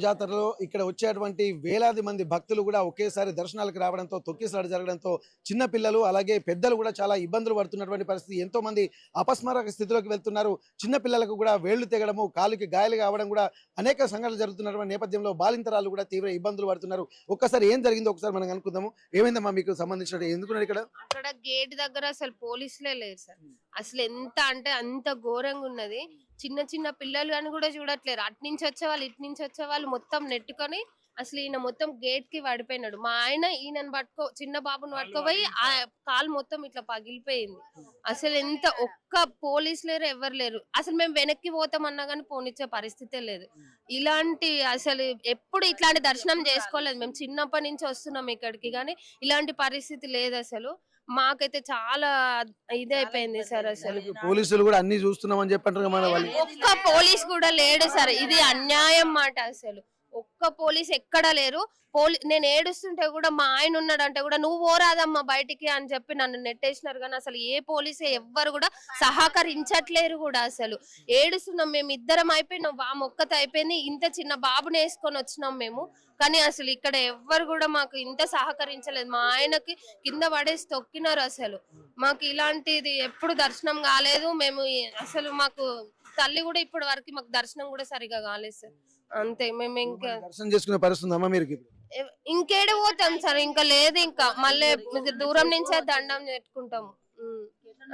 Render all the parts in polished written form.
జాతరలో ఇక్కడ వచ్చేటువంటి వేలాది మంది భక్తులు కూడా ఒకేసారి దర్శనాలకు రావడంతో తొక్కిసలాట జరగడంతో చిన్న పిల్లలు అలాగే పెద్దలు కూడా చాలా ఇబ్బందులు పడుతున్నటువంటి పరిస్థితి. ఎంతో మంది అపస్మారక స్థితిలోకి వెళ్తున్నారు. చిన్న పిల్లలకు కూడా వేళ్లు తెగడము, కాలుకి గాయాలు కావడం కూడా అనేక సంఘటనలు జరుగుతున్నటువంటి నేపథ్యంలో బాలింతరాలు కూడా తీవ్ర ఇబ్బందులు పడుతున్నారు. ఒక్కసారి ఏం జరిగిందో ఒకసారి మనం అనుకుందాము. ఏమైందమ్మా మీకు సంబంధించిన ఎందుకున్నారు ఇక్కడ? అక్కడ గేట్ దగ్గర అసలు పోలీసులే లేరు సార్. అసలు ఎంత అంటే అంత ఘోరంగా ఉన్నది. చిన్న చిన్న పిల్లలు అని కూడా చూడట్లేరు. అటు నుంచి వచ్చే వాళ్ళు ఇటు నుంచి వచ్చే వాళ్ళు మొత్తం నెట్టుకొని అసలు ఈయన మొత్తం గేట్ కి పడిపోయినాడు. మా ఆయన ఈయనను చిన్న బాబుని పట్టుకోపోయి ఆ కాలు మొత్తం ఇట్లా పగిలిపోయింది. అసలు ఎంత ఒక్క పోలీసు లేరు, ఎవరు లేరు. అసలు మేము వెనక్కి పోతామన్నా కానీ పోనిచ్చే పరిస్థితే లేదు. ఇలాంటి అసలు ఎప్పుడు ఇట్లాంటి దర్శనం చేసుకోలేదు. మేము చిన్నప్పటి నుంచి వస్తున్నాం ఇక్కడికి, కానీ ఇలాంటి పరిస్థితి లేదు అసలు. మాకైతే చాలా ఇదైపోయింది సార్. అసలు పోలీసులు కూడా అన్ని చూస్తున్నామని చెప్పంటారు మన వాళ్ళు. ఒక్క పోలీస్ కూడా లేడు సార్. ఇది అన్యాయం మాట. అసలు ఒక్క పోలీస్ ఎక్కడ లేరు. నేను ఏడుస్తుంటే కూడా మా ఆయన ఉన్నాడంటే కూడా నువ్వు పోరాదమ్మా బయటికి అని చెప్పి నన్ను నెట్టేసినారు. కానీ అసలు ఏ పోలీసు ఎవ్వరు కూడా సహకరించట్లేరు కూడా. అసలు ఏడుస్తున్నాం మేము ఇద్దరం, అయిపోయినాం వా మొక్కత అయిపోయింది. ఇంత చిన్న బాబుని వేసుకొని వచ్చినాం మేము, కానీ అసలు ఇక్కడ ఎవ్వరు కూడా మాకు ఇంత సహకరించలేదు. మా ఆయనకి కింద పడేసి తొక్కినారు. అసలు మాకు ఇలాంటిది ఎప్పుడు దర్శనం కాలేదు. మేము అసలు మాకు తల్లి కూడా ఇప్పటి వరకు మాకు దర్శనం కూడా సరిగా కాలేదు సార్. అంతే. మేము ఇంకా దర్శనం చేసుకునే పరిస్థితి అమ్మా మీరు? ఇంకేడ పోతాం సార్, ఇంకా లేదు. ఇంకా మళ్ళీ దూరం నుంచే దండం పెట్టుకుంటాము.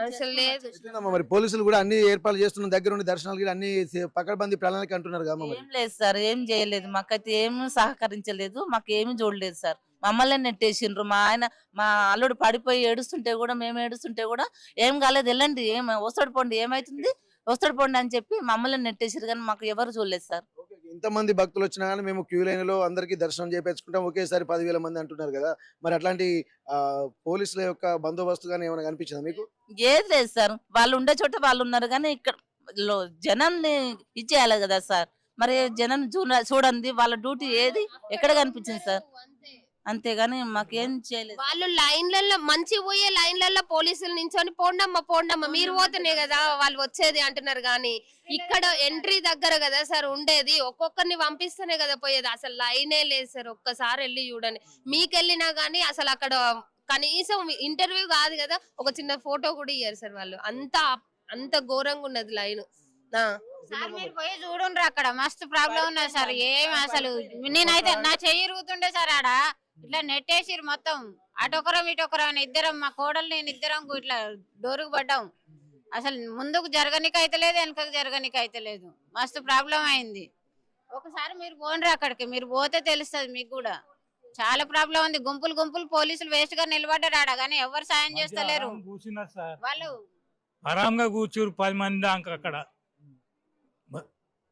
అసలు లేదు. మరి పోలీసులు కూడా అన్ని ఏర్పాట్లు చేస్తున్న దగ్గర ఉండి దర్శనాలు కూడా అన్ని పకడ్బందీ ప్రణాళిక అంటున్నారు కదా? ఏం లేదు సార్, ఏం చేయలేదు. మాకైతే ఏమి సహకరించలేదు, మాకు ఏమి చూడలేదు సార్. మమ్మల్ని నెట్టేసిండ్రు. మా ఆయన మా అల్లుడు పడిపోయి ఏడుస్తుంటే కూడా, మేము ఏడుస్తుంటే కూడా ఏం కాలేదు, వెళ్ళండి, ఏం వస్తాడు పోండి, ఏమైతుంది వస్తాడు పోండి అని చెప్పి మమ్మల్ని నెట్టేసారు. కానీ మాకు ఎవరు చూడలేదు సార్. ఇంతమంది భక్తులు వచ్చినా కానీ మేము క్యూ లైన్ లో అందరికి దర్శనం చేయించుకుంటాం, ఒకేసారి 10,000 మంది అంటున్నారు కదా. మరి అట్లాంటి పోలీసుల యొక్క బందోబస్తు గానీ ఏమైనా కనిపించిందా మీకు? ఏది లేదు సార్. వాళ్ళు ఉండే చోట వాళ్ళు ఉన్నారు, కానీ ఇక్కడ జనాన్ని ఇచ్చేయాలి కదా సార్. మరి జనం చూడండి, వాళ్ళ డ్యూటీ ఏది ఎక్కడ కనిపించింది సార్? అంతేగాని మాకేం చేయలేదు. వాళ్ళు లైన్లలో మంచి పోయే లైన్లలో పోలీసులు నించొని పోండమ్మ మీరు పోతేనే కదా వాళ్ళు వచ్చేది అంటున్నారు. కానీ ఇక్కడ ఎంట్రీ దగ్గర కదా సార్ ఉండేది. ఒక్కొక్కరిని పంపిస్తేనే కదా పోయేది. అసలు లైనే లేదు సార్. ఒక్కసారి వెళ్ళి చూడండి. మీకు వెళ్ళినా గానీ అసలు అక్కడ కనీసం ఇంటర్వ్యూ కాదు కదా, ఒక చిన్న ఫోటో కూడా ఇయ్యారు సార్ వాళ్ళు. అంత ఘోరంగా ఉన్నది లైన్. సార్ మీరు పోయి చూడండి, అక్కడ మస్తు ప్రాబ్లం ఉన్నది సార్. ఏం అసలు నేనైతే నా చెయ్యి ఇరుగుతుండే సార్. ఆడ ఇట్లా నెట్టేసిరు మొత్తం. అటొకరం ఇటొకరం ఇద్దరం, మా కోడలు నేను ఇద్దరం ఇట్లా డోరుకు పడ్డాం. అసలు ముందుకు జరగనికి అయితే లేదు, వెనకకు జరగనికి అయితే లేదు. మస్తు ప్రాబ్లం అయింది. ఒకసారి మీరు పోండి అక్కడికి, మీరు పోతే తెలుస్తుంది మీకు కూడా. చాలా ప్రాబ్లం ఉంది. గుంపులు పోలీసులు వేస్ట్ గా నిలబడ్డారు ఆడ, కానీ ఎవరు సాయం చేస్తలేరు. వాళ్ళు ఆరాంగా కూర్చోరు 10 మంది దాకా. అక్కడ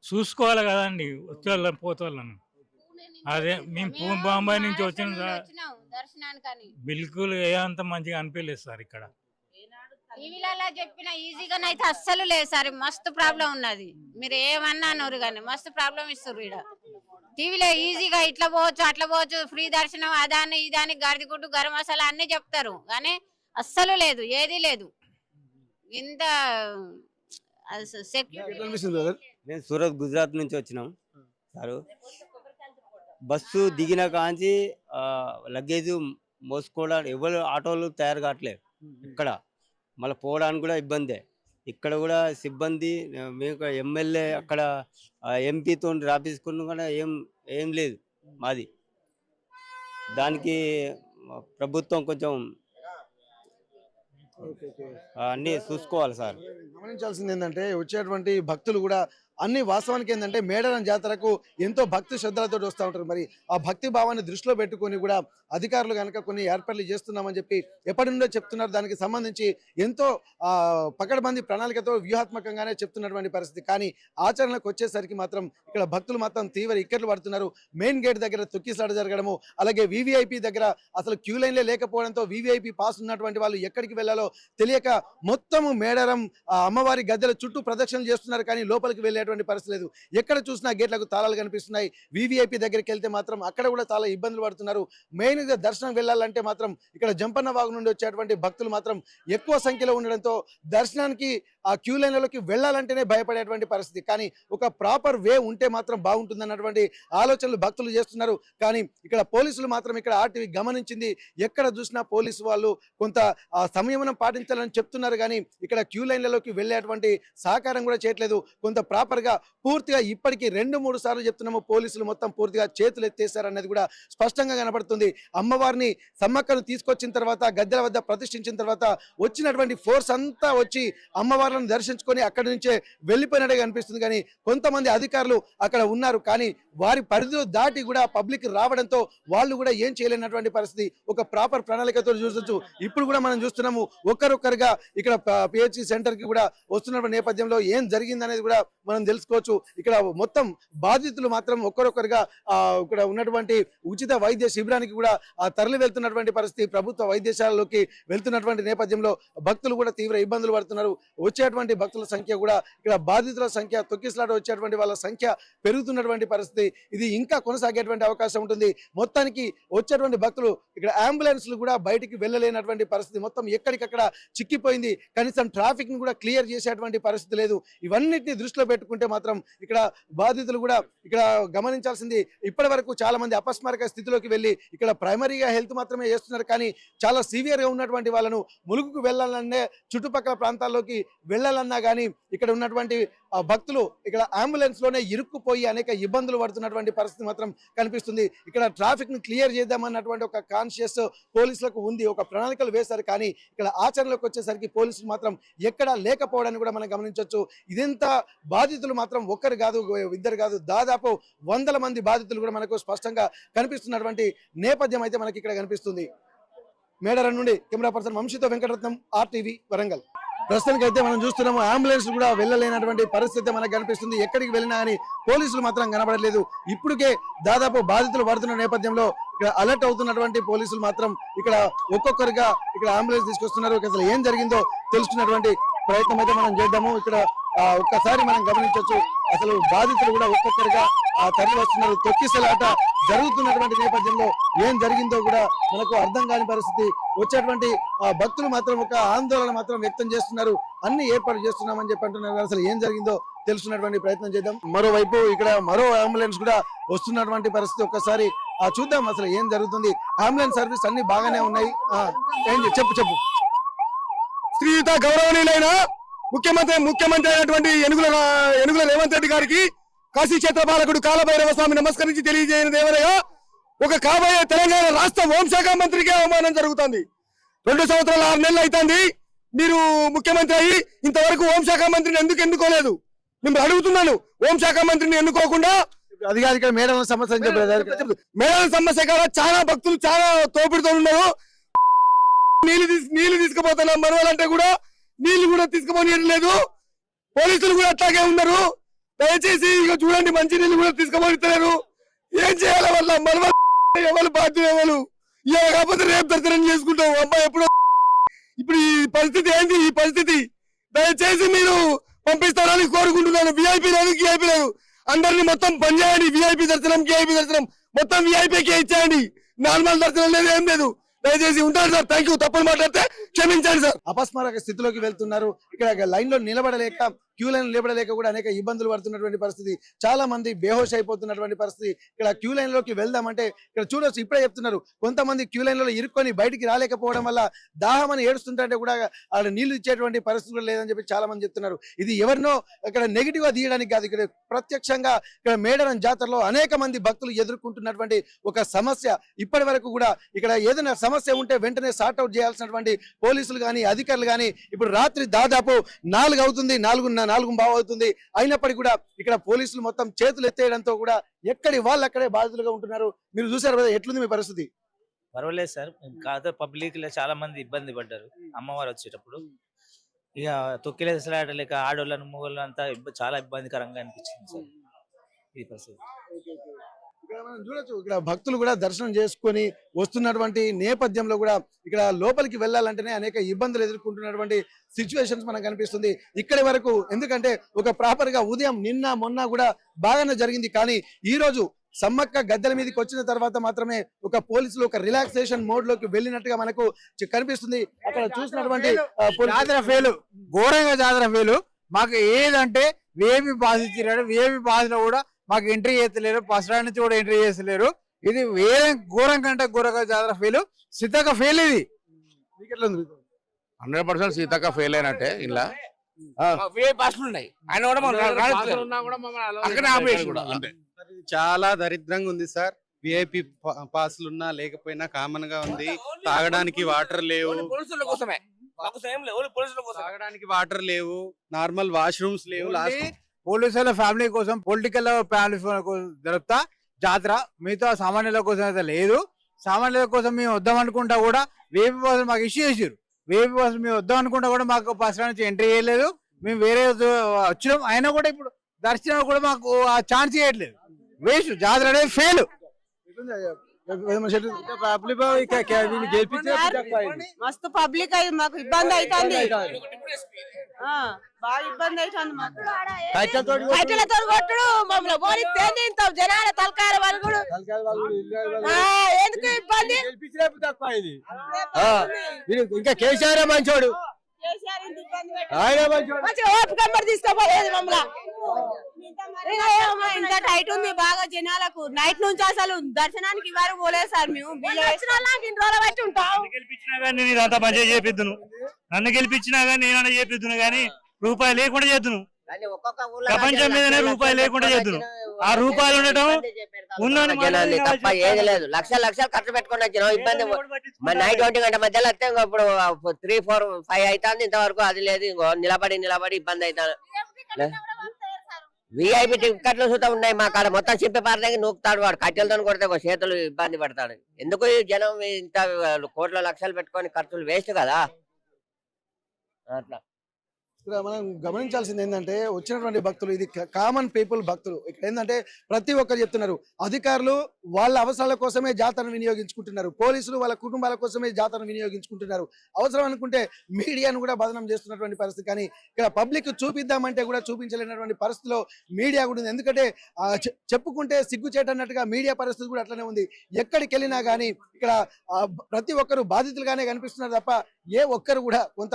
చూసుకోవాలి కదండి వచ్చే పోతోళ్ళను. అదే మేము బాంబాయి నుంచి వచ్చిన దర్శనానికి బిల్కుల్ ఏ అంత మంచిగా అనిపించలేదు సార్. ఇక్కడ టీవీలలో చెప్పిన ఈజీగానైతే అస్సలు లేదు సార్. మస్తు ప్రాబ్లం ఉన్నది. మీరు ఏమన్నా అన్నారు కానీ మస్తు ప్రాబ్లం ఇస్తారు ఇక్కడ. టీవీలో ఈజీగా ఇట్లా పోవచ్చు అట్లా పోవచ్చు, ఫ్రీ దర్శనం, అదాన్ని ఇదాన్ని, గడిదిగుడ్డు, గరం మసాలా అన్ని చెప్తారు, కానీ అస్సలు లేదు, ఏది లేదు. ఇంత మేము సూరత్ గుజరాత్ నుంచి వచ్చినాం సార్. బస్సు దిగిన కాంచి లగేజ్ మోసుకోవడానికి ఎవరు ఆటోలు తయారు కావట్లేదు ఇక్కడ. మళ్ళీ పోవడానికి కూడా ఇబ్బందే. ఇక్కడ కూడా సిబ్బంది, మేము ఎమ్మెల్యే అక్కడ ఎంపీతో రాపించుకున్న కూడా ఏం లేదు మాది. దానికి ప్రభుత్వం కొంచెం అన్ని చూసుకోవాలి సార్. గమనించాల్సింది ఏంటంటే వచ్చేటువంటి భక్తులు కూడా అన్ని వాస్తవానికి ఏంటంటే మేడారం జాతరకు ఎంతో భక్తి శ్రద్ధలతో వస్తూ ఉంటారు. మరి ఆ భక్తి భావాన్ని దృష్టిలో పెట్టుకొని కూడా అధికారులు కనుక కొన్ని ఏర్పాట్లు చేస్తున్నామని చెప్పి ఎప్పటి నుండో చెప్తున్నారు. దానికి సంబంధించి ఎంతో పకడ్బందీ ప్రణాళికతో వ్యూహాత్మకంగానే చెప్తున్నటువంటి పరిస్థితి. కానీ ఆచరణకు వచ్చేసరికి మాత్రం ఇక్కడ భక్తులు మాత్రం తీవ్ర ఇక్కట్లు పడుతున్నారు. మెయిన్ గేట్ దగ్గర తొక్కిసలాట జరగడము, అలాగే వివిఐపి దగ్గర అసలు క్యూ లైన్లే లేకపోవడంతో వివిఐపి పాస్ ఉన్నటువంటి వాళ్ళు ఎక్కడికి వెళ్లాలో తెలియక మొత్తము మేడారం అమ్మవారి గద్దెల చుట్టూ ప్రదక్షిణలు చేస్తున్నారు. కానీ లోపలికి వెళ్ళే పరిస్థితి లేదు. ఎక్కడ చూసినా గేట్లకు తాళాలు కనిపిస్తున్నాయి. వివిఐపి దగ్గరికి వెళ్తే మాత్రం అక్కడ కూడా చాలా ఇబ్బందులు పడుతున్నారు. మెయిన్ గా దర్శనం వెళ్ళాలంటే మాత్రం ఇక్కడ జంపన్న వాగు నుండి వచ్చేటువంటి భక్తులు మాత్రం ఎక్కువ సంఖ్యలో ఉండడంతో దర్శనానికి ఆ క్యూ లైన్లలోకి వెళ్ళాలంటేనే భయపడేటువంటి పరిస్థితి. కానీ ఒక ప్రాపర్ వే ఉంటే మాత్రం బాగుంటుందన్నటువంటి ఆలోచనలు భక్తులు చేస్తున్నారు. కానీ ఇక్కడ పోలీసులు మాత్రం ఇక్కడ ఆర్టీవీ గమనించింది, ఎక్కడ చూసినా పోలీసు వాళ్ళు కొంత సంయమనం పాటించాలని చెప్తున్నారు. కానీ ఇక్కడ క్యూ లైన్లలోకి వెళ్ళేటువంటి సహకారం కూడా చేయట్లేదు. కొంత ప్రాపర్గా పూర్తిగా ఇప్పటికీ 2-3 సార్లు చెప్తున్నాము, పోలీసులు మొత్తం పూర్తిగా చేతులు ఎత్తేసారన్నది కూడా స్పష్టంగా కనబడుతుంది. అమ్మవారిని సమ్మక్కను తీసుకొచ్చిన తర్వాత గద్దెల వద్ద ప్రతిష్ఠించిన తర్వాత వచ్చినటువంటి ఫోర్స్ అంతా వచ్చి అమ్మవార్లను దర్శించుకొని అక్కడి నుంచే వెళ్ళిపోయినట్టుగా కనిపిస్తుంది. కానీ కొంతమంది అధికారులు అక్కడ ఉన్నారు, కానీ వారి పరిధిలో దాటి కూడా పబ్లిక్ రావడంతో వాళ్ళు కూడా ఏం చేయలేనటువంటి పరిస్థితి. ఒక ప్రాపర్ ప్రణాళికతో చూసొచ్చు. ఇప్పుడు కూడా మనం చూస్తున్నాము, ఒక్కరొక్కరుగా ఇక్కడ పిహెచ్సి సెంటర్ కి కూడా వస్తున్న నేపథ్యంలో ఏం జరిగింది అనేది కూడా మనం తెలుసుకోవచ్చు. ఇక్కడ మొత్తం బాధితులు మాత్రం ఒక్కరొక్కరుగా ఇక్కడ ఉన్నటువంటి ఉచిత వైద్య శిబిరానికి కూడా తరలి వెళ్తున్నటువంటి పరిస్థితి. ప్రభుత్వ వైద్యశాలలోకి వెళ్తున్నటువంటి నేపథ్యంలో భక్తులు కూడా తీవ్ర ఇబ్బందులు పడుతున్నారు. వచ్చేటువంటి భక్తుల సంఖ్య కూడా ఇక్కడ బాధితుల సంఖ్య, తొక్కిసలాట వచ్చేటువంటి వాళ్ళ సంఖ్య పెరుగుతున్నటువంటి పరిస్థితి. ఇది ఇంకా కొనసాగేటువంటి అవకాశం ఉంటుంది. మొత్తానికి వచ్చేటువంటి భక్తులు ఇక్కడ అంబులెన్స్లు కూడా బయటికి వెళ్ళలేనటువంటి పరిస్థితి. మొత్తం ఎక్కడికక్కడ చిక్కిపోయింది. కనీసం ట్రాఫిక్ ని కూడా క్లియర్ చేసేటువంటి పరిస్థితి లేదు. ఇవన్నిటిని దృష్టిలో పెట్టుకుంటే మాత్రం ఇక్కడ బాధితులు కూడా ఇక్కడ గమనించాల్సింది, ఇప్పటి వరకు చాలా మంది అపస్మారక స్థితిలోకి వెళ్ళి ఇక్కడ ప్రైమరీగా హెల్త్ మాత్రమే చేస్తున్నారు. కానీ చాలా సివియర్ గా ఉన్నటువంటి వాళ్ళను ములుగుకు వెళ్ళాలనే, చుట్టుపక్కల ప్రాంతాల్లోకి వెళ్ళాలన్నా కానీ ఇక్కడ ఉన్నటువంటి భక్తులు ఇక్కడ అంబులెన్స్ లోనే ఇరుక్కుపోయి అనేక ఇబ్బందులు పడుతున్నటువంటి పరిస్థితి మాత్రం కనిపిస్తుంది. ఇక్కడ ట్రాఫిక్ ని క్లియర్ చేద్దామన్నటువంటి ఒక కాన్షియస్ పోలీసులకు ఉంది, ఒక ప్రణాళికలు వేశారు. కానీ ఇక్కడ ఆచరణలోకి వచ్చేసరికి పోలీసులు మాత్రం ఎక్కడా లేకపోవడాన్ని కూడా మనం గమనించవచ్చు. ఇదంత బాధితులు మాత్రం ఒక్కరు కాదు, ఇద్దరు కాదు, దాదాపు 100 మంది బాధితులు కూడా మనకు స్పష్టంగా కనిపిస్తున్నటువంటి నేపథ్యం అయితే మనకి ఇక్కడ కనిపిస్తుంది. మేడారం నుండి కెమెరా పర్సన్ వంశీతో వెంకటరత్నం, RTV వరంగల్. ప్రస్తుతానికి అయితే మనం చూస్తున్నాము, అంబులెన్స్ కూడా వెళ్ళలేనటువంటి పరిస్థితి మనకు కనిపిస్తుంది. ఎక్కడికి వెళ్ళినా అని పోలీసులు మాత్రం కనబడలేదు. ఇప్పటికే దాదాపు బాధితులు పడుతున్న నేపథ్యంలో ఇక్కడ అలర్ట్ అవుతున్నటువంటి పోలీసులు మాత్రం ఇక్కడ ఒక్కొక్కరుగా ఇక్కడ అంబులెన్స్ తీసుకొస్తున్నారు. అసలు ఏం జరిగిందో తెలుసుకున్నటువంటి ప్రయత్నం అయితే మనం చేద్దాము. ఇక్కడ ఒక్కసారి మనం గమనించవచ్చు, అసలు బాధితులు కూడా ఒక్కొక్కరుగా తరలి వస్తున్నారు. తొక్కిసలాట జరుగుతున్నటువంటి నేపథ్యంలో ఏం జరిగిందో కూడా మనకు అర్థం కాని పరిస్థితి. వచ్చేటువంటి భక్తులు మాత్రం ఒక ఆందోళన మాత్రం వ్యక్తం చేస్తున్నారు. అన్ని ఏర్పాటు చేస్తున్నామని చెప్పి అంటున్నారు. అసలు ఏం జరిగిందో తెలుసుకున్నటువంటి ప్రయత్నం చేద్దాం. మరోవైపు ఇక్కడ మరో అంబులెన్స్ కూడా వస్తున్నటువంటి పరిస్థితి. ఒక్కసారి చూద్దాం అసలు ఏం జరుగుతుంది. అంబులెన్స్ సర్వీస్ అన్ని బాగానే ఉన్నాయి. చెప్పు. శ్రీయుత గౌరవనీయులైన ముఖ్యమంత్రి అయినటువంటి ఏనుగుల రేవంత్ రెడ్డి గారికి కాశీ క్షేత్ర పాలకుడు కాలభైరవ స్వామి నమస్కరించి తెలియజేయనిది ఏమనగా, ఒక కాబోయే తెలంగాణ రాష్ట్ర హోంశాఖ మంత్రికి అవమానం జరుగుతుంది. 2 సంవత్సరాల 6 నెలలు అవుతుంది మీరు ముఖ్యమంత్రి అయ్యి, ఇంతవరకు హోంశాఖ మంత్రిని ఎందుకు ఎన్నుకోలేదు? నేను అడుగుతున్నాను. హోంశాఖ మంత్రిని ఎన్నుకోకుండా అది కాదు, ఇక్కడ మేడం సమస్య మేడం సమస్య కాదు. చాలా భక్తులు చాలా తోపిడితో ఉన్నారు. నీళ్లు తీసుకుపోతున్నాం మనవాలంటే కూడా నీళ్లు కూడా తీసుకుపోనియట్లేదు. పోలీసులు కూడా అట్లాగే ఉన్నారు. దయచేసి ఇక చూడండి, మంచి నీళ్లు కూడా తీసుకుపోనిస్తలేరు. ఏం చేయాలి వల్ల ఎవరు బాధ్యులు ఎవరు? ఇవాళ కాకపోతే రేపు దర్శనం చేసుకుంటాం. అబ్బాయి ఎప్పుడో. ఇప్పుడు ఈ పరిస్థితి ఏంటి? ఈ పరిస్థితి దయచేసి మీరు పంపిస్తారని కోరుకుంటున్నాను. విఐపీ లేదు, గిఐపీ లేదు. అందరినీ మొత్తం పని చేయండి. విఐపీ దర్శనం, గిఐపీ దర్శనం మొత్తం విఐపీకి ఇచ్చేయండి. నార్మల్ దర్శనం లేదు, ఏం లేదు. దయచేసి ఉంటాను సార్. Thank you. తప్పులు మాట్లాడితే క్షమించండి సార్. అపస్మారక స్థితిలోకి వెళ్తున్నారు. ఇక్కడ లైన్ లో నిలబడలేక, క్యూ లైన్ నిలబడలేక కూడా అనేక ఇబ్బందులు పడుతున్నటువంటి పరిస్థితి. చాలా మంది బేహోష్ అయిపోతున్నటువంటి పరిస్థితి. ఇక్కడ క్యూ లైన్ లోకి వెళ్దామంటే ఇక్కడ చూడొచ్చు, ఇప్పుడే చెప్తున్నారు, కొంతమంది క్యూ లైన్ లో ఇరుక్కొని బయటికి రాలేకపోవడం వల్ల దాహం అని ఏడుస్తుంటే కూడా ఆడ నీళ్లు ఇచ్చేటువంటి పరిస్థితి కూడా లేదని చెప్పి చాలా మంది చెప్తున్నారు. ఇది ఎవరినో ఇక్కడ నెగిటివ్ గా తీయడానికి కాదు, ఇక్కడ ప్రత్యక్షంగా ఇక్కడ మేడారం జాతరలో అనేక మంది భక్తులు ఎదుర్కొంటున్నటువంటి ఒక సమస్య. ఇప్పటి వరకు కూడా ఇక్కడ ఏదైనా సమస్య ఉంటే వెంటనే సార్ట్అవుట్ చేయాల్సినటువంటి పోలీసులు కానీ అధికారులు కానీ ఇప్పుడు రాత్రి దాదాపు 4 అవుతుంది, 4:15 అవుతుంది. అయినప్పటికీ కూడా ఇక్కడ పోలీసులు మొత్తం చేతులు ఎత్తేయడంతో కూడా ఎక్కడి వాళ్ళు అక్కడే బాధితులుగా ఉంటున్నారు. మీరు చూసారు కదా, ఎట్లుంది మీ పరిస్థితి? పర్వాలేదు సార్. కాకపోతే పబ్లిక్ లో చాలా మంది ఇబ్బంది పడ్డారు అమ్మవారు వచ్చేటప్పుడు. ఇక తొక్కిలేసలాట లేక ఆడోళ్ళను మూగోళ్ళను అంతా చాలా ఇబ్బందికరంగా అనిపించింది సార్ ఈ పరిస్థితి. ఇక్కడ మనం చూడొచ్చు, ఇక్కడ భక్తులు కూడా దర్శనం చేసుకొని వస్తున్నటువంటి నేపథ్యంలో కూడా ఇక్కడ లోపలికి వెళ్ళాలంటేనే అనేక ఇబ్బందులు ఎదుర్కొంటున్నటువంటి సిచ్యువేషన్స్ మనకు కనిపిస్తుంది ఇక్కడి వరకు. ఎందుకంటే ఒక ప్రాపర్ గా ఉదయం నిన్న మొన్న కూడా బాగానే జరిగింది. కానీ ఈ రోజు సమ్మక్క గద్దెల మీదకి వచ్చిన తర్వాత మాత్రమే ఒక పోలీసులు ఒక రిలాక్సేషన్ మోడ్ లోకి వెళ్ళినట్టుగా మనకు కనిపిస్తుంది. అక్కడ చూసినటువంటి జాతర ఫెయిల్, ఘోరంగా జాతర ఫెయిల్. మాకు ఏదంటే వేవి పాస్ ఇచ్చినాడు, వేవి పాస్ లో కూడా మాకు ఎంట్రీ చేస్తలేరు, బస్ స్టాండ్ నుంచి కూడా ఎంట్రీ చేస్తలేరు. ఇది వేరే ఘోరం కంటే ఘోరంగా జాతర ఫెయిల్, సీతక్క ఫెయిల్. ఇది 100% సీతక్క ఫెయిల్ అయినట్టే. ఇలా బస్సులు ఉన్నాయి, ఆయన కూడా అంతే. చాలా దరిద్రంగా ఉంది సార్. విఐపి పాసులు ఉన్నా లేకపోయినా కామన్ గా ఉంది. తాగడానికి వాటర్ లేవు, తాగడానికి వాటర్ లేవు, నార్మల్ వాష్రూమ్స్ లేవు. పోలీసుల ఫ్యామిలీ కోసం, పొలిటికల్ ఫ్యామిలీ కోసం జరుపుతా జాతర. మిగతా సామాన్యుల కోసం అయితే లేదు. సామాన్యుల కోసం మేము వద్దాం అనుకుంటా కూడా వేపీ బస్సులు మాకు ఇష్యూ చేసారు. వేపీ బస్సులు మేము వద్దాం అనుకుంటా కూడా మాకు బస్ స్టాండ్ నుంచి ఎంట్రీ చేయలేదు. మేము వేరే వచ్చినాం, అయినా కూడా ఇప్పుడు దర్శనం కూడా మాకు ఆ ఛాన్స్ చేయట్లేదు. వేస్ట్, జాతర అనేది ఫెయిల్. మస్తు పబ్లిక్ అయింది, మాకు ఇబ్బంది అవుతుంది, బాగా ఇబ్బంది అవుతుంది మాకు. కట్టెలతో కొట్టుడు, మమ్మల్ని పోనీ తింటాం, జనాల తలకాయల వలుగుడు, ఎందుకు ఇబ్బంది? ఇంకా కేసీఆర్ మంచోడు, ఓపిక తీసుకోపోలేదు మమ్మల్ని. ఇంత టైట్ ఉంది బాగా జనాలకు. నైట్ నుంచి అసలు దర్శనానికి వారు పోలేదు సార్. మేము ఇన్ని రోజులు బట్టి ఉంటాం. గెలిపించినా కానీ నేను ఇదంతా మంచిగా చేపిద్దును, నన్ను గెలిపించినా కానీ నేను చేపిద్దును, కానీ రూపాయి లేకుండా చేద్దును. ప్రపంచం మీదనే రూపాయి లేకుండా చేద్దును. ఆ రూపాయలు ఉండటం జనాన్ని తప్ప ఏది లేదు. లక్షలు లక్షలు ఖర్చు పెట్టుకుని వచ్చినాం. ఇబ్బంది నైట్ 1 గంట మధ్యలో వస్తే ఇప్పుడు 3, 4, 5 అవుతుంది. ఇంతవరకు అది లేదు. ఇంకో నిలబడి ఇబ్బంది అవుతాను. విఐపి టికెట్లు సుతా ఉన్నాయి మా కాడ. మొత్తం చెప్పి పారదానికి నూకుతాడు వాడు. కట్టెలతో కొడితే చేతులు ఇబ్బంది పడతాడు. ఎందుకు ఈ జనం ఇంత కోట్ల లక్షలు పెట్టుకొని ఖర్చులు వేస్ట్ కదా. అట్లా ఇక్కడ మనం గమనించాల్సింది ఏంటంటే వచ్చినటువంటి భక్తులు ఇది కామన్ పీపుల్ భక్తులు. ఇక్కడ ఏంటంటే ప్రతి ఒక్కరు చెప్తున్నారు, అధికారులు వాళ్ళ అవసరాల కోసమే జాతరను వినియోగించుకుంటున్నారు, పోలీసులు వాళ్ళ కుటుంబాల కోసమే జాతరను వినియోగించుకుంటున్నారు. అవసరం అనుకుంటే మీడియాను కూడా బదనం చేస్తున్నటువంటి పరిస్థితి. కానీ ఇక్కడ పబ్లిక్ చూపిద్దామంటే కూడా చూపించలేనటువంటి పరిస్థితిలో మీడియా కూడా ఉంది. ఎందుకంటే చెప్పుకుంటే సిగ్గుచేటన్నట్టుగా మీడియా పరిస్థితి కూడా అట్లనే ఉంది. ఎక్కడికి వెళ్ళినా కానీ ఇక్కడ ప్రతి ఒక్కరు బాధితులుగానే కనిపిస్తున్నారు తప్ప ఏ ఒక్కరు కూడా కొంత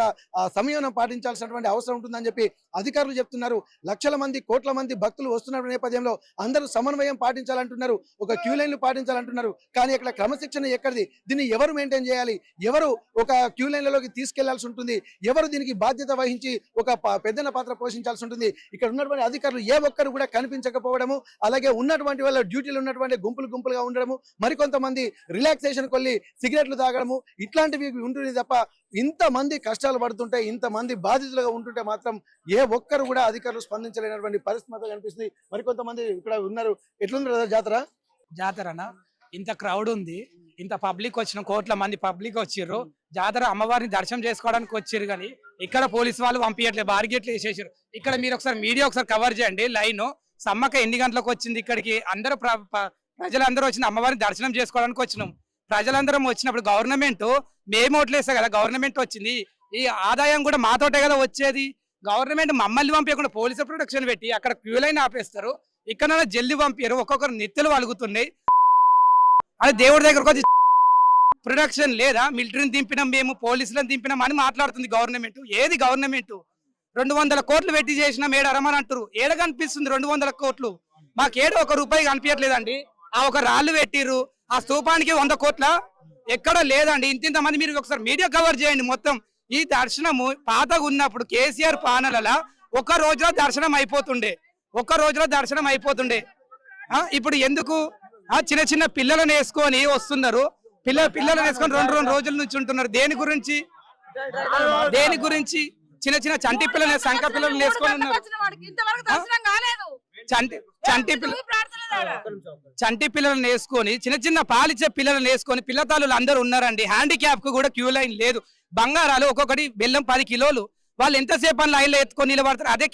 సంయమనం పాటించాల్సినటువంటి అవసరం ఉంటుందని చెప్పి అధికారులు చెప్తున్నారు. లక్షల మంది, కోట్ల మంది భక్తులు వస్తున్న నేపథ్యంలో అందరూ సమన్వయం పాటించాలంటున్నారు, ఒక క్యూ లైన్లు పాటించాలంటున్నారు. కానీ ఇక్కడ క్రమశిక్షణ ఎక్కడిది? దీన్ని ఎవరు మెయింటైన్ చేయాలి? ఎవరు ఒక క్యూ లైన్లలోకి తీసుకెళ్లాల్సి ఉంటుంది? ఎవరు దీనికి బాధ్యత వహించి ఒక పెద్దన పాత్ర పోషించాల్సి ఉంటుంది? ఇక్కడ ఉన్నటువంటి అధికారులు ఏ ఒక్కరు కూడా కనిపించకపోవడము, అలాగే ఉన్నటువంటి వాళ్ళ డ్యూటీలు ఉన్నటువంటి గుంపులుగా ఉండడము, మరికొంతమంది రిలాక్సేషన్ కొల్లి సిగరెట్లు తాగడము, ఇట్లాంటివి ఉంటుంది తప్ప ఇంతమంది కష్టాలు పడుతుంటే, ఇంతమంది బాధితులుగా ఉంటుంటే మాత్రం ఏ ఒక్కరు కూడా అధికారులు స్పందించలేనటువంటి పరిస్థితి కనిపిస్తుంది. మరికొంతమంది ఇక్కడ ఉన్నారు. ఎట్లుంది జాతరనా? ఇంత క్రౌడ్ ఉంది, ఇంత పబ్లిక్ వచ్చిన, కోట్ల మంది పబ్లిక్ వచ్చిర్రు. జాతర అమ్మవారిని దర్శనం చేసుకోవడానికి వచ్చిర్రు, కానీ ఇక్కడ పోలీసు వాళ్ళు పంపించట్లేదు, బార్గెట్లు వేసేసారు. ఇక్కడ మీరు ఒకసారి మీడియా ఒకసారి కవర్ చేయండి లైన్. సమ్మక్క ఎన్ని గంటలకు వచ్చింది ఇక్కడికి? అందరూ ప్రజలందరూ వచ్చిన అమ్మవారిని దర్శనం చేసుకోవడానికి వచ్చినాం. ప్రజలందరం వచ్చినప్పుడు గవర్నమెంట్ మేము ఓట్లేస్తాం కదా, గవర్నమెంట్ వచ్చింది, ఈ ఆదాయం కూడా మాతోటే కదా వచ్చేది. గవర్నమెంట్ మమ్మల్ని పంపించకుండా పోలీసు ప్రొటెక్షన్ పెట్టి అక్కడ క్యూ లైన్ ఆపేస్తారు. ఇక్కడ జల్దీ పంపారు, ఒక్కొక్కరు నెత్తులు వలుగుతున్నాయి. అది దేవుడి దగ్గరకు వచ్చి ప్రొటెక్షన్ లేదా? మిలిటరీని దింపినాం, మేము పోలీసులను దింపినాం అని మాట్లాడుతుంది గవర్నమెంట్. ఏది గవర్నమెంట్? 200 కోట్లు పెట్టి చేసిన మేడరమని అంటారు. ఏడ కనిపిస్తుంది 200 కోట్లు? మాకేడో 1 రూపాయి కనిపించట్లేదండి. ఆ ఒక రాళ్ళు పెట్టిర్రు, ఆ స్తూపానికి 100 కోట్ల ఎక్కడ లేదండి. ఇంతమంది మీరు ఒకసారి మీడియా కవర్ చేయండి మొత్తం. ఈ దర్శనము పాతగా ఉన్నప్పుడు కేసీఆర్ పాలనలో ఒక రోజులో దర్శనం అయిపోతుండే. ఇప్పుడు ఎందుకు చిన్న పిల్లలను వేసుకొని వస్తున్నారు? పిల్లలను వేసుకొని 2 రోజుల నుంచి ఉంటున్నారు. దేని గురించి? చిన్న చంటి పిల్లలు, సంక పిల్లలు వేసుకొని ఉన్నారు. చంటి పిల్లలను వేసుకొని, చిన్న పాలిచ్చే పిల్లలను వేసుకొని పిల్లతాళ్ళు అందరూ ఉన్నారండి. హ్యాండిక్యాప్ కు కూడా క్యూ లైన్ లేదు. బంగారాలు ఒక్కొక్కటి బెల్లం 10 కిలోలు. వాళ్ళు ఎంతసేపు లైన్ లో ఎత్తుకొని నిలబడతారు? అదే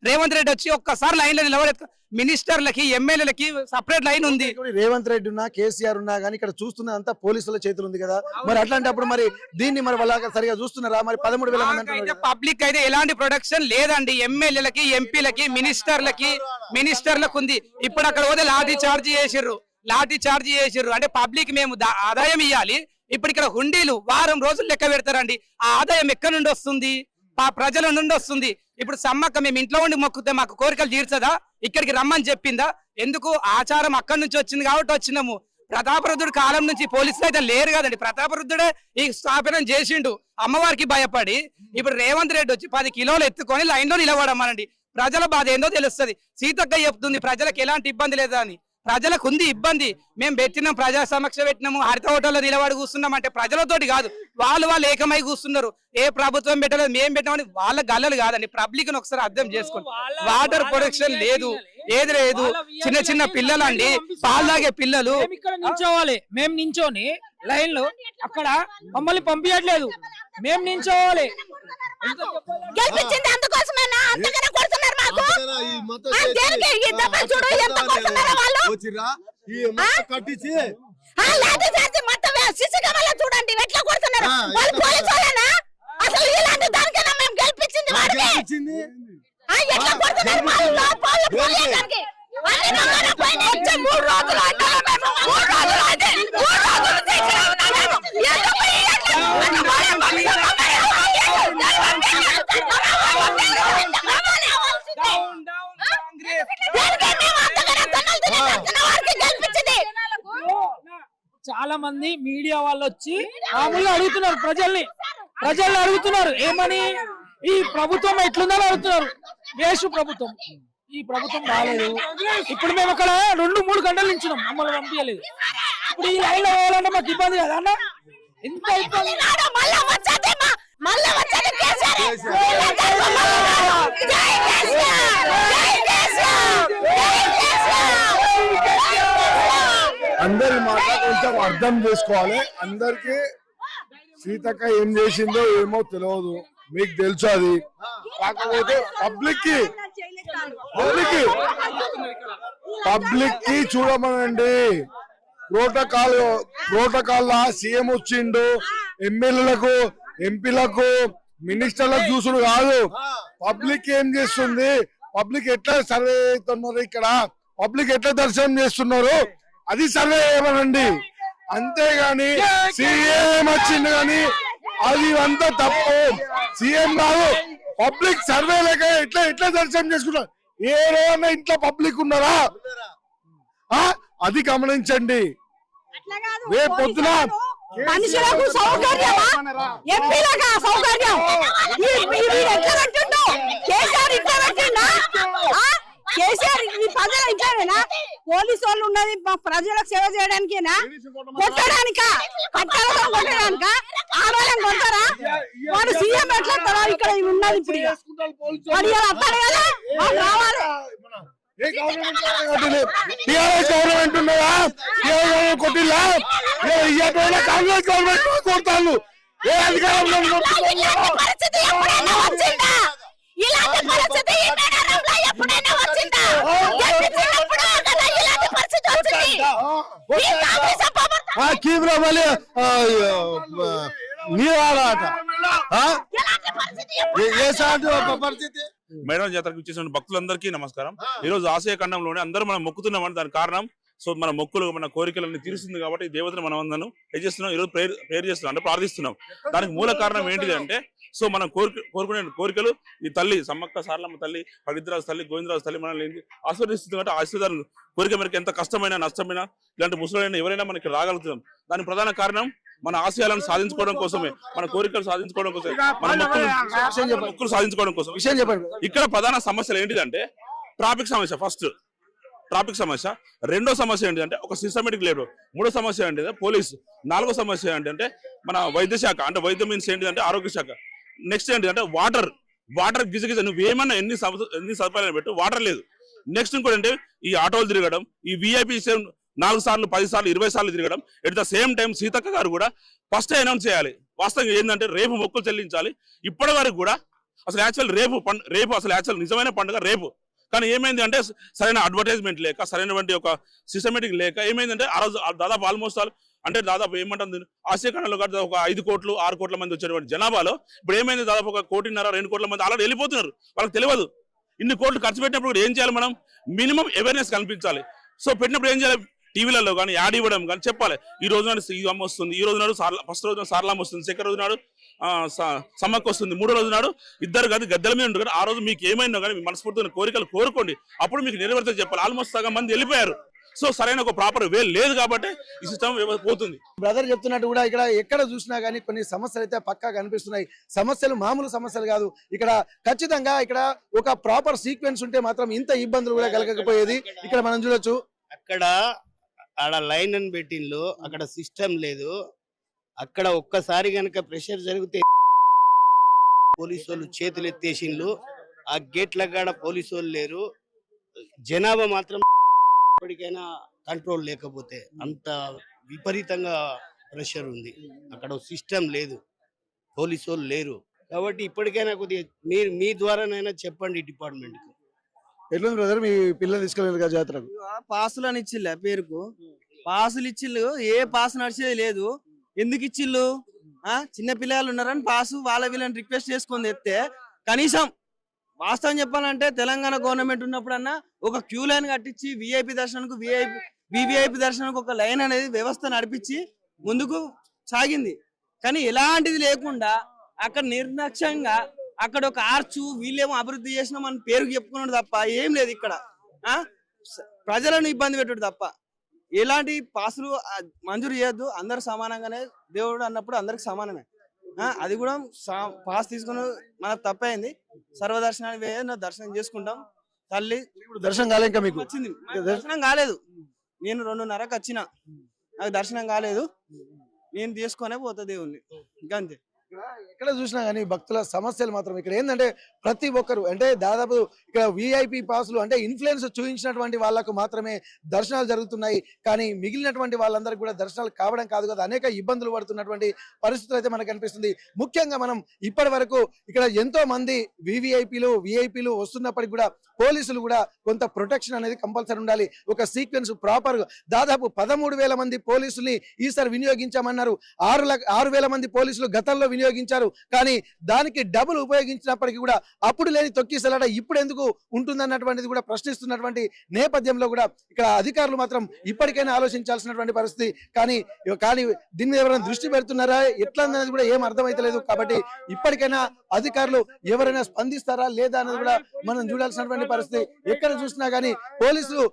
రేవంత్ రెడ్డి వచ్చి ఒక్కసారి లైన్ లో నిలబడేది. మినిస్టర్లకి ఎమ్మెల్యేలకి సపరేట్ లైన్ ఉంది. రేవంత్ రెడ్డి ఉన్నా కేసీఆర్ ఉన్నా కానీ ఇక్కడ చూస్తున్నదంతా పోలీసుల చేతులు ఉంది కదా, మరి అట్లాంటప్పుడు మరి దీన్ని మరి వాళ్ళ సరిగా చూస్తున్నారా? మరి 13,000 మంది అంటున్నారు కదా. పబ్లిక్ అయితే ఎలాంటి ప్రొటెక్షన్ లేదండి. ఎమ్మెల్యేలకి ఎంపీలకి మినిస్టర్లకు ఉంది. ఇప్పుడు అక్కడ పోతే లాఠీ చార్జ్ చేసిర్రు అంటే పబ్లిక్ మేము ఆదాయం ఇవ్వాలి. ఇప్పుడు ఇక్కడ హుండీలు వారం రోజులు లెక్క పెడతారండి. ఆ ఆదాయం ఎక్కడి నుండి వస్తుంది? ప్రజల నుండి వస్తుంది. ఇప్పుడు సమ్మక్క మేము ఇంట్లో ఉండి మొక్కుతే మాకు కోరికలు తీర్చదా? ఇక్కడికి రమ్మని చెప్పిందా? ఎందుకు? ఆచారం అక్కడి నుంచి వచ్చింది కాబట్టి వచ్చినాము. ప్రతాపరుద్రుడు కాలం నుంచి పోలీసులు అయితే లేరు కదండి. ప్రతాపరుద్రుడే ఈ స్థాపనం చేసిండు అమ్మవారికి భయపడి. ఇప్పుడు రేవంత్ రెడ్డి వచ్చి 10 కిలోలు ఎత్తుకొని లైన్ లో నిలబడమనండి. ప్రజల బాధ ఏందో తెలుస్తుంది. సీతక్క చెప్తుంది ప్రజలకు ఎలాంటి ఇబ్బంది లేదా అని. ప్రజలకు ఉంది ఇబ్బంది. మేము పెట్టినాం, ప్రజా సమక్ష పెట్టినాము, హరిత హోటల్లో నిలబడి కూర్చున్నాం అంటే ప్రజలతోటి కాదు, వాళ్ళు ఏకమై కూర్చున్నారు. ఏ ప్రభుత్వం పెట్టలేదు, మేము పెట్టామని వాళ్ళ గల్లలు కాదండి. పబ్లిక్ ని ఒకసారి అర్థం చేసుకోండి. వాటర్ ప్రొటెక్షన్ లేదు, ఏది లేదు. చిన్న పిల్లలు అండి, పాలు తాగే పిల్లలు. ఇక్కడ నించోవాలి, మేము నించోని లైన్ లో అక్కడ మమ్మల్ని పంపించట్లేదు, మేము నించోవాలి. గెలిపించింది అందుకోసమేనా? అంతగానే కొడుతున్నారు మాకు. దేనికి ఈ దెబ్బలు చూడు ఎంత కొడుతున్నారో వాళ్ళు. లాఠీ చార్జ్ మొత్తం సిసి కెమెరాలో చూడండి ఎట్లా కొడుతున్నారు. వాళ్ళు పోలీసు వాళ్ళేనా? అసలు ఇలాంటి దానికైనా మేము గెలిపించింది వాడికి. ఎట్లా కొడుతున్నారు వాళ్ళు పోలీసులకి. అన్ని నమ్మన పైన వచ్చే 3 రోజులు అంటారా మేము? 3 రోజులు అయితే 3 రోజులు శిక్షణ ఉన్నా మేము. ఎందుకు చాలా మంది మీడియా వాళ్ళు వచ్చి మామూలుగా అడుగుతున్నారు, ప్రజల్ని అడుగుతున్నారు ఏమని, ఈ ప్రభుత్వం ఎట్లుందని అడుగుతున్నారు. వేసు ప్రభుత్వం, ఈ ప్రభుత్వం బాగాలేదు. ఇప్పుడు మేము అక్కడ 2-3 గంటలు నించున్నాం, మమ్మల్ని పంపించలేదు. ఇప్పుడు ఈ లైన్ లో పోవాలంటే మాకు ఇబ్బంది కదా అన్న. ఎంత ఇబ్బంది. అందరి మాట కొంచెం అర్థం చేసుకోవాలి. అందరికి సీతక్క ఏం చేసిందో ఏమో తెలియదు, మీకు తెలుసు అది. కాకపోతే పబ్లిక్ కి చూడమనండి. ప్రోటోకాల్ సీఎం వచ్చిండు, ఎమ్మెల్యేలకు ఎంపీలకు మినిస్టర్లకు చూసుడు కాదు. పబ్లిక్ ఏం చేస్తుంది, పబ్లిక్ ఎట్లా సర్వే అవుతున్నారు, ఇక్కడ పబ్లిక్ ఎట్లా దర్శనం చేస్తున్నారు అది సర్వే చేయమనండి. అంతేగాని సీఎం వచ్చింది కానీ అది అంతా తప్పు. సీఎం కాదు, పబ్లిక్ సర్వే లేక ఎట్లా దర్శనం చేసుకుంటారు. ఏ రోజైనా ఇంట్లో పబ్లిక్ ఉన్నారా అది గమనించండి. రేపు పొద్దున మనుషులకు సౌకర్యమా, ఎంపీలకు సౌకర్యం. కేసీఆర్ ఈ ప్రజల ఇంట్లోనేనా? పోలీసు వాళ్ళు ఉన్నది ప్రజలకు సేవ చేయడానికేనా? కొట్టడానికా? కట్టాలతో కొట్టడానికా? ఆడవాళ్ళని కొడతారా? వాడు సీఎం ఎట్లా ఇక్కడ ఉన్నది. ఇప్పుడు వాడు ఇలా వస్తాడు కదా, వాడు రావాలి. గవర్నమెంట్ ఉన్నదా? కొట్టిల్లా? కాంగ్రెస్ గవర్నమెంట్ కొడతాను. ఏ అధికారంలో పరిస్థితి ఎప్పుడైనా వచ్చిందా? ఇలాంటి పరిస్థితి ఎప్పుడైనా వచ్చిందా? ఇలాంటి పరిస్థితి వచ్చింది. మేడారం జాతరకు ఇచ్చేసిన భక్తులందరికీ నమస్కారం. ఈ రోజు ఆసియా ఖండంలోనే అందరూ మనం మొక్కుతున్నామని దానికి కారణం, సో మన మొక్కులు మన కోరికలన్నీ తీరుస్తుంది కాబట్టి దేవతను మనం అందరం ఏం చేస్తున్నాం, ఈరోజు ప్రేయర్ చేస్తున్నాం, అంటే ప్రార్థిస్తున్నాం. దానికి మూల కారణం ఏంటిది అంటే, సో మనం కోరుకునే కోరికలు ఈ తల్లి సమ్మక్క సారలమ్మ తల్లి, పవిత్రాజు తల్లి, గోవిందరాజు తల్లి మనల్ని ఆశీర్వదిస్తుంది. అంటే ఆశీర్వాదాలు కోరిక మేరకు ఎంత కష్టమైనా నష్టమైనా ఇలాంటి ముసలైనా ఎవరైనా మనకి రాగలుగుతాం. దానికి ప్రధాన కారణం మన ఆశయాలను సాధించుకోవడం కోసమే, మన కోరికలు సాధించుకోవడం కోసమే, మన మొక్కులు సాధించుకోవడం కోసం. విషయం చెప్పండి. ఇక్కడ ప్రధాన సమస్యలు ఏంటిదంటే ట్రాఫిక్ సమస్య, ఫస్ట్ ట్రాఫిక్ సమస్య. రెండో సమస్య ఏంటంటే ఒక సిస్టమేటిక్ లేబర్. మూడో సమస్య ఏంటంటే పోలీసు. నాలుగో సమస్య ఏంటంటే మన వైద్య శాఖ, అంటే వైద్యం మీన్స్ ఏంటిదంటే ఆరోగ్య శాఖ. నెక్స్ట్ ఏంటంటే వాటర్ గిజగిజ నువ్వు ఏమన్నా ఎన్ని సదుపాయాలు పెట్టు, వాటర్ లేదు. నెక్స్ట్ ఇంకోటి అంటే ఈ ఆటోలు తిరగడం, ఈ విఐపి 4 సార్లు 10 సార్లు 20 సార్లు తిరగడం. At the same time Seethakka గారు కూడా ఫస్ట్ అనౌన్స్ చేయాలి. వాస్తవంగా ఏంటంటే రేపు మొక్కులు చెల్లించాలి. ఇప్పటి వరకు కూడా అసలు యాక్చువల్ రేపు అసలు యాక్చువల్ నిజమైన పండుగ రేపు, కానీ ఏమైంది అంటే సరైన అడ్వర్టైజ్మెంట్ లేక సరైనటువంటి ఒక సిస్టమేటిక్ లేక ఏమైందంటే ఆ రోజు దాదాపు ఆల్మోస్ట్ అంటే దాదాపు ఏమంటుంది ఆసియా ఖండంలో ఒక 5 కోట్లు 6 కోట్ల మంది వచ్చేటువంటి జనాభాలో ఇప్పుడు ఏమైంది దాదాపు 1.5 కోటి 2 కోట్ల మంది ఆల్రెడీ వెళ్ళిపోతున్నారు. వాళ్ళకి తెలియదు. ఇన్ని కోట్లు ఖర్చు పెట్టినప్పుడు కూడా ఏం చేయాలి, మనం మినిమం అవేర్నెస్ కల్పించాలి. సో పెట్టినప్పుడు ఏం చేయాలి, టీవీలలో కానీ యాడ్ ఇవ్వడం కానీ చెప్పాలి. ఈ రోజు నాడు ఈ అమ్మ వస్తుంది, ఈ రోజు నాడు ఫస్ట్ రోజు సార్లామ్ వస్తుంది, సెకండ్ రోజు నాడు సమ్మక్క వస్తుంది, 3వ రోజు నాడు ఇద్దరు కాదు గద్దెల మీద ఉంటారు. ఆ రోజు మీకు ఏమైనా కానీ మీ మనస్ఫూర్తిగా కోరికలు కోరుకోండి, అప్పుడు మీకు నెరవేర్త చెప్పాలి. ఆల్మోస్ట్ సగం మంది వెళ్ళిపోయారు. సో సరైన ఒక ప్రాపర్ వే లేదు కాబట్టి ఈ సిస్టమ్ పోతుంది. బ్రదర్ చెప్తున్నట్టు కూడా ఇక్కడ ఎక్కడ చూసినా కానీ కొన్ని సమస్యలు అయితే పక్కా కనిపిస్తున్నాయి. సమస్యలు మామూలు సమస్యలు కాదు. ఇక్కడ ఖచ్చితంగా ఇక్కడ ఒక ప్రాపర్ సీక్వెన్స్ ఉంటే మాత్రం ఇంత ఇబ్బందులు కూడా కలగకపోయేది. ఇక్కడ మనం చూడొచ్చు, అక్కడ ఆడ లైన్ అని పెట్టిండ్లు, అక్కడ సిస్టమ్ లేదు. అక్కడ ఒక్కసారి కనుక ప్రెషర్ జరిగితే పోలీసు వాళ్ళు చేతులు ఎత్తేసిండ్లు. ఆ గేట్ల కాడ పోలీసు వాళ్ళు లేరు. జనాభా మాత్రం ఇప్పటికైనా కంట్రోల్ లేకపోతే అంత విపరీతంగా ప్రెషర్ ఉంది. అక్కడ సిస్టమ్ లేదు, పోలీసు వాళ్ళు లేరు. కాబట్టి ఇప్పటికైనా కొద్దిగా మీరు మీ ద్వారానైనా చెప్పండి డిపార్ట్మెంట్ కి. ఎట్లుంది బ్రదర్ మీ పిల్లలు తీసుకెళ్ళారు జాతరకు? పాసులు అని ఇచ్చిల్లు, పేరుకు పాసులు ఇచ్చిల్లు. ఏ పాసు నడిచేది లేదు. ఎందుకు ఇచ్చిల్లు? చిన్న పిల్లలు ఉన్నారని పాసు వాళ్ళ వీళ్ళని రిక్వెస్ట్ చేసుకొని తెస్తే, కనీసం వాస్తవం చెప్పాలంటే తెలంగాణ గవర్నమెంట్ ఉన్నప్పుడన్నా ఒక క్యూ లైన్ కట్టించి విఐపి దర్శనంకు వివిఐపి దర్శనంకు ఒక లైన్ అనేది వ్యవస్థ నడిపించి ముందుకు సాగింది. కానీ ఎలాంటిది లేకుండా అక్కడ నిర్లక్ష్యంగా అక్కడ ఒక ఆర్చు వీళ్ళేమో అభివృద్ధి చేసినామని పేరుకు చెప్పుకున్నాడు తప్ప ఏం లేదు. ఇక్కడ ప్రజలను ఇబ్బంది పెట్టుడు తప్ప ఎలాంటి పాసులు మంజూరు చేయొద్దు. అందరు సమానంగానే, దేవుడు అన్నప్పుడు అందరికి సమానమే. అది కూడా పాస్ తీసుకుని మనకు తప్పైంది. సర్వదర్శనానికి దర్శనం చేసుకుంటాం. తల్లి దర్శనం కాలే, ఇంకా మీకు వచ్చింది దర్శనం కాలేదు. నేను 2:30కి వచ్చిన, నాకు దర్శనం కాలేదు. నేను తీసుకొనే పోతా దేవుణ్ణి, ఇంకా అంతే. ఎక్కడ చూసినా కానీ భక్తుల సమస్యలు మాత్రం ఇక్కడ ఏంటంటే ప్రతి ఒక్కరు అంటే దాదాపు ఇక్కడ విఐపి పాసులు అంటే ఇన్ఫ్లుయెన్స్ చూపించినటువంటి వాళ్ళకు మాత్రమే దర్శనాలు జరుగుతున్నాయి. కానీ మిగిలినటువంటి వాళ్ళందరికీ కూడా దర్శనాలు కావడం కాదు కదా, అనేక ఇబ్బందులు పడుతున్నటువంటి పరిస్థితులు అయితే మనకు కనిపిస్తుంది. ముఖ్యంగా మనం ఇప్పటి వరకు ఇక్కడ ఎంతో మంది విఐపీలు వస్తున్నప్పటికీ కూడా పోలీసులు కూడా కొంత ప్రొటెక్షన్ అనేది కంపల్సరీ ఉండాలి. ఒక సీక్వెన్స్ ప్రాపర్ దాదాపు 13,000 మంది పోలీసుల్ని ఈసారి వినియోగించామన్నారు. 6,000 మంది పోలీసులు గతంలో వినియోగించారు. కానీ దానికి డబుల్ ఉపయోగించినప్పటికీ కూడా అప్పుడు లేని తొక్కిసలాట ఇప్పుడు ఎందుకు ఉంటుందన్నటువంటిది కూడా ప్రశ్నిస్తున్నటువంటి నేపథ్యంలో కూడా ఇక్కడ అధికారులు మాత్రం ఇప్పటికైనా ఆలోచించాల్సినటువంటి పరిస్థితి. కానీ దీని మీద ఎవరైనా దృష్టి పెడుతున్నారా ఎట్లా అనేది కూడా ఏం అర్థమైతలేదు. కాబట్టి ఇప్పటికైనా అధికారులు ఎవరైనా స్పందిస్తారా లేదా అనేది కూడా మనం చూడాల్సినటువంటి పరిస్థితి. ఎక్కడ చూసినా గానీ పోలీసులు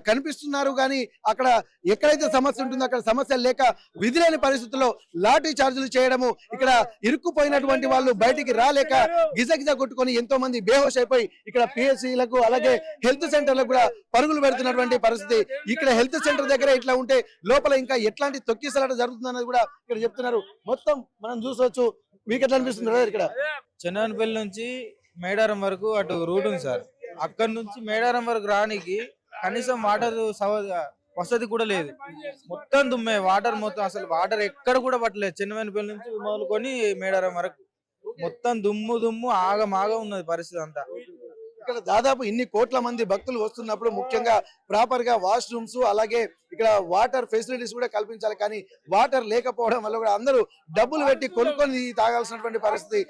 కనిపిస్తున్నారు, కానీ అక్కడ ఎక్కడైతే సమస్య ఉంటుందో అక్కడ సమస్య లేక విధిలేని పరిస్థితుల్లో లాఠీ చార్జీలు చేయడము, ఇక్కడ ఇరుక్కుపోయినటువంటి వాళ్ళు బయటికి రాలేక గిజగిజ కొట్టుకొని ఎంతో మంది బేహోష్ అయిపోయి ఇక్కడ పిహెచ్సిలకు అలాగే హెల్త్ సెంటర్లకు కూడా పరుగులు పెడుతున్నటువంటి పరిస్థితి. ఇక్కడ హెల్త్ సెంటర్ దగ్గర ఇట్లా ఉంటే లోపల ఇంకా ఎట్లాంటి తొక్కిసలాట జరుగుతుందన్నది కూడా ఇక్కడ చెప్తున్నారు. మొత్తం మనం చూసొచ్చు. మీకు ఎట్లా అనిపిస్తుంది ఇక్కడ? చెన్నవనపల్లి నుంచి మేడారం వరకు అటు రూట్ ఉంది సార్. అక్కడ నుంచి మేడారం వరకు రానికి కనీసం వాటర్ వసతి కూడా లేదు. మొత్తం దుమ్మే వాటర్, మొత్తం అసలు వాటర్ ఎక్కడ కూడా పట్టలేదు. చెన్నవనపల్లి నుంచి మొదలుకొని మేడారం వరకు మొత్తం దుమ్ము ఆగమాగా ఉన్నది పరిస్థితి అంతా. ఇక్కడ దాదాపు ఇన్ని కోట్ల మంది భక్తులు వస్తున్నప్పుడు ముఖ్యంగా ప్రాపర్ గా వాష్రూమ్స్ అలాగే ఇక్కడ వాటర్ ఫెసిలిటీస్ కూడా కల్పించాలి. కానీ వాటర్ లేకపోవడం వల్ల కూడా అందరూ డబ్బులు పెట్టి కొనుక్కొని తాగాల్సినటువంటి పరిస్థితి.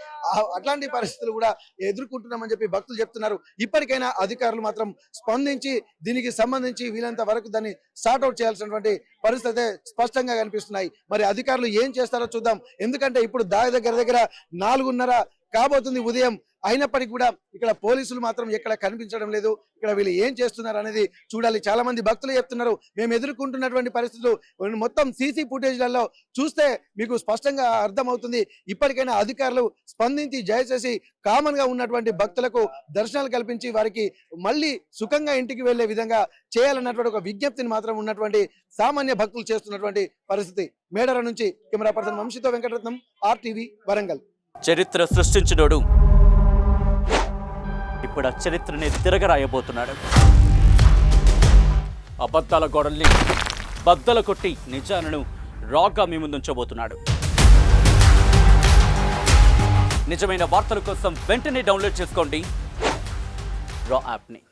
అట్లాంటి పరిస్థితులు కూడా ఎదుర్కొంటున్నామని చెప్పి భక్తులు చెప్తున్నారు. ఇప్పటికైనా అధికారులు మాత్రం స్పందించి దీనికి సంబంధించి వీలంత వరకు దాన్ని సార్ట్అవుట్ చేయాల్సినటువంటి పరిస్థితి స్పష్టంగా కనిపిస్తున్నాయి. మరి అధికారులు ఏం చేస్తారో చూద్దాం. ఎందుకంటే ఇప్పుడు దగ్గర 4:30 కాబోతుంది ఉదయం. అయినప్పటికీ కూడా ఇక్కడ పోలీసులు మాత్రం ఎక్కడ కనిపించడం లేదు. ఇక్కడ వీళ్ళు ఏం చేస్తున్నారు అనేది చూడాలి. చాలా మంది భక్తులు చెప్తున్నారు మేము ఎదుర్కొంటున్నటువంటి పరిస్థితులు మొత్తం సీసీ ఫుటేజ్లలో చూస్తే మీకు స్పష్టంగా అర్థమవుతుంది. ఇప్పటికైనా అధికారులు స్పందించి దయచేసి కామన్ గా ఉన్నటువంటి భక్తులకు దర్శనాలు కల్పించి వారికి మళ్ళీ సుఖంగా ఇంటికి వెళ్లే విధంగా చేయాలన్నటువంటి ఒక విజ్ఞప్తిని మాత్రం ఉన్నటువంటి సామాన్య భక్తులు చేస్తున్నటువంటి పరిస్థితి. మేడారం నుంచి కెమెరా పర్సన్ వంశీతో వెంకటరత్నం, RTV వరంగల్. చరిత్ర సృష్టించినోడు ఇప్పుడు ఆ చరిత్రని తిరగరాయబోతున్నాడు. అబద్ధాల గోడల్ని బద్దలు కొట్టి నిజాలను రాగా మీ ముందుంచబోతున్నాడు. నిజమైన వార్తల కోసం వెంటనే డౌన్లోడ్ చేసుకోండి రా యాప్ని.